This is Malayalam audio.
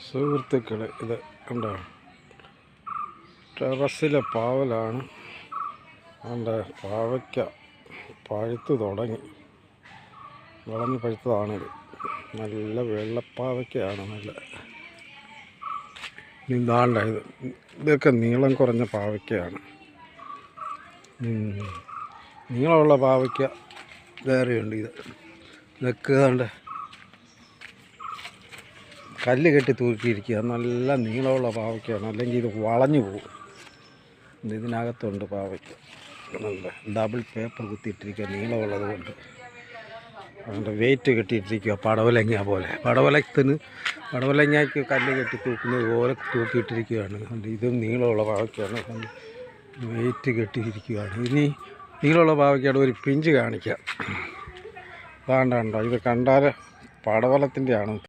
സുഹൃത്തുക്കളെ, ഇത് കണ്ടോ, ടെറസിലെ പാവലാണ്. അതുകൊണ്ട് പാവയ്ക്ക പഴുത്ത് തുടങ്ങി, വിളഞ്ഞ് പഴുത്തതാണിത്. നല്ല വെള്ളപ്പാവയ്ക്കയാണ്. നല്ല ഇതാണ്ട ഇതൊക്കെ നീളം കുറഞ്ഞ പാവയ്ക്കയാണ്. നീളമുള്ള പാവയ്ക്ക വേറെയുണ്ട്. ഇതൊക്കെ കണ്ട് കല്ല് കെട്ടി തൂക്കിയിരിക്കുക. നല്ല നീളമുള്ള പാവയ്ക്കയാണ്, അല്ലെങ്കിൽ ഇത് വളഞ്ഞു പോകും. ഇതിനകത്തുണ്ട് പാവയ്ക്ക, നല്ല ഡബിൾ പേപ്പർ കുത്തിയിട്ടിരിക്കുക. നീളമുള്ളത് കൊണ്ട് അതുകൊണ്ട് വെയിറ്റ് കെട്ടിയിട്ടിരിക്കുക. പടവലങ്ങ പോലെ, പടവലങ്ങയ്ക്ക് കല്ല് കെട്ടി തൂക്കുന്നത് പോലെ തൂക്കിയിട്ടിരിക്കുകയാണ്. ഇതും നീളമുള്ള പാവയ്ക്കാണ്, വെയിറ്റ് കെട്ടിയിരിക്കുകയാണ്. ഇനി നീളമുള്ള പാവയ്ക്കയുടെ ഒരു പിഞ്ച് കാണിക്കാം. അതാണ്ടോ, ഇത് കണ്ടാൽ പടവലത്തിൻ്റെ ആണ്.